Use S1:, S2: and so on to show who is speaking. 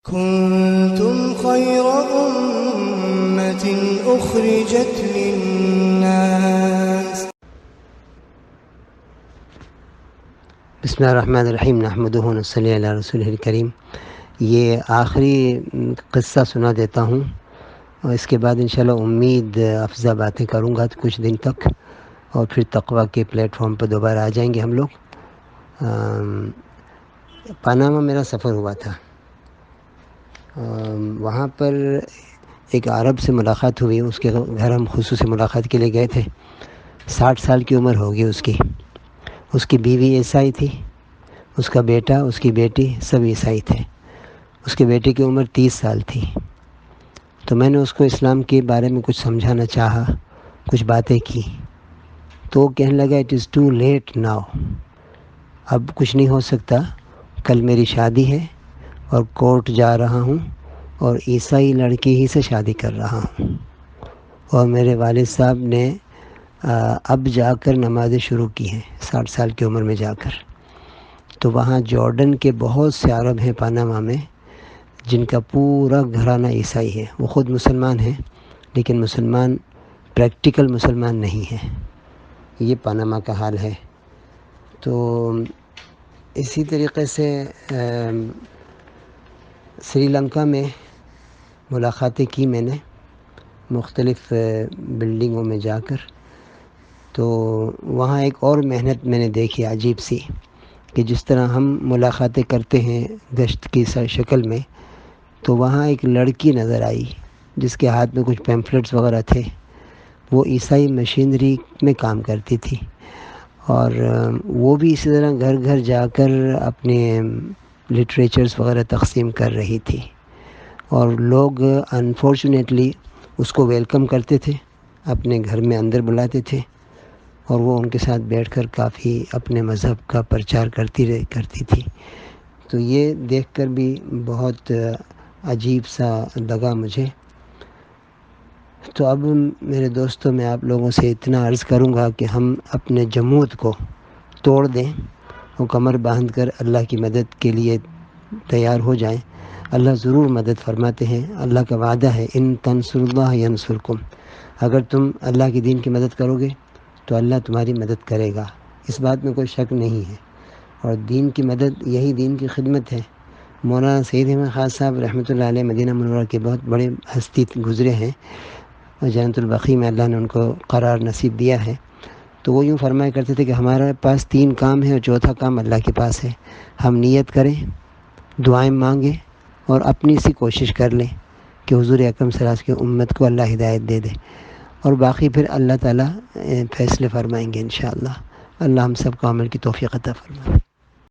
S1: كنتم خير أمة أخرجت للناس.
S2: بسم اللہ الرحمن الرحیم نحمدہ و نصلی علی رسولہ الکریم. یہ آخری قصہ سنا دیتا ہوں اور اس کے بعد انشاءاللہ امید افزا باتیں کروں گا کچھ دن تک، اور پھر تقویٰ کے پلیٹ فارم پر دوبارہ آ جائیں گے ہم لوگ. پاناما میرا سفر ہوا تھا. وہاں پر ایک عرب سے ملاقات ہوئی. اس کے گھر ہم خصوصی ملاقات کے لیے گئے تھے. 60 سال کی عمر ہوگی اس کی. اس کی بیوی عیسائی تھی، اس کا بیٹا، اس کی بیٹی سب عیسائی تھے. اس کے بیٹے کی عمر 30 سال تھی. تو میں نے اس کو اسلام کے بارے میں کچھ سمجھانا چاہا، کچھ باتیں کی. تو وہ کہنے لگا it is too late now, اب کچھ نہیں ہو سکتا. کل میری شادی ہے اور کورٹ جا رہا ہوں اور عیسائی لڑکی ہی سے شادی کر رہا ہوں، اور میرے والد صاحب نے اب جا کر نمازیں شروع کی ہیں 60 سال کی عمر میں جا کر. تو وہاں جارڈن کے بہت سے عرب ہیں پاناما میں جن کا پورا گھرانہ عیسائی ہے. وہ خود مسلمان ہیں لیکن مسلمان پریکٹیکل مسلمان نہیں ہیں. یہ پاناما کا حال ہے. تو اسی طریقے سے سری لنکا میں ملاقاتیں کی میں نے مختلف بلڈنگوں میں جا کر. تو وہاں ایک اور محنت میں نے دیکھی عجیب سی، کہ جس طرح ہم ملاقاتیں کرتے ہیں گشت کی شکل میں، تو وہاں ایک لڑکی نظر آئی جس کے ہاتھ میں کچھ پیمفلٹس وغیرہ تھے. وہ عیسائی مشینری میں کام کرتی تھی، اور وہ بھی اسی طرح گھر گھر جا کر اپنے لٹریچرز وغیرہ تقسیم کر رہی تھی. اور لوگ انفارچونیٹلی اس کو ویلکم کرتے تھے، اپنے گھر میں اندر بلاتے تھے، اور وہ ان کے ساتھ بیٹھ کر کافی اپنے مذہب کا پرچار کرتی تھی. تو یہ دیکھ کر بھی بہت عجیب سا لگا مجھے. تو اب میرے دوستوں میں آپ لوگوں سے اتنا عرض کروں گا کہ ہم اپنے جمود کو توڑ دیں اور کمر باندھ کر اللہ کی مدد کے لیے تیار ہو جائیں. اللہ ضرور مدد فرماتے ہیں. اللہ کا وعدہ ہے ان تنصر اللہ ینصرکم. اگر تم اللہ کے دین کی مدد کرو گے تو اللہ تمہاری مدد کرے گا، اس بات میں کوئی شک نہیں ہے. اور دین کی مدد یہی دین کی خدمت ہے. مولانا سید احمد خان صاحب رحمۃ اللہ علیہ مدینہ منورہ کے بہت بڑے ہستی گزرے ہیں، اور جنت البقیع میں اللہ نے ان کو قرار نصیب دیا ہے. تو وہ یوں فرمایا کرتے تھے کہ ہمارے پاس 3 کام ہیں اور چوتھا کام اللہ کے پاس ہے. ہم نیت کریں، دعائیں مانگیں، اور اپنی سی کوشش کر لیں کہ حضور اکرم صلی اللہ علیہ وسلم کی امت کو اللہ ہدایت دے دے، اور باقی پھر اللہ تعالیٰ فیصلے فرمائیں گے انشاءاللہ. اللہ ہم سب کو عمل کی توفیق عطا فرمائے.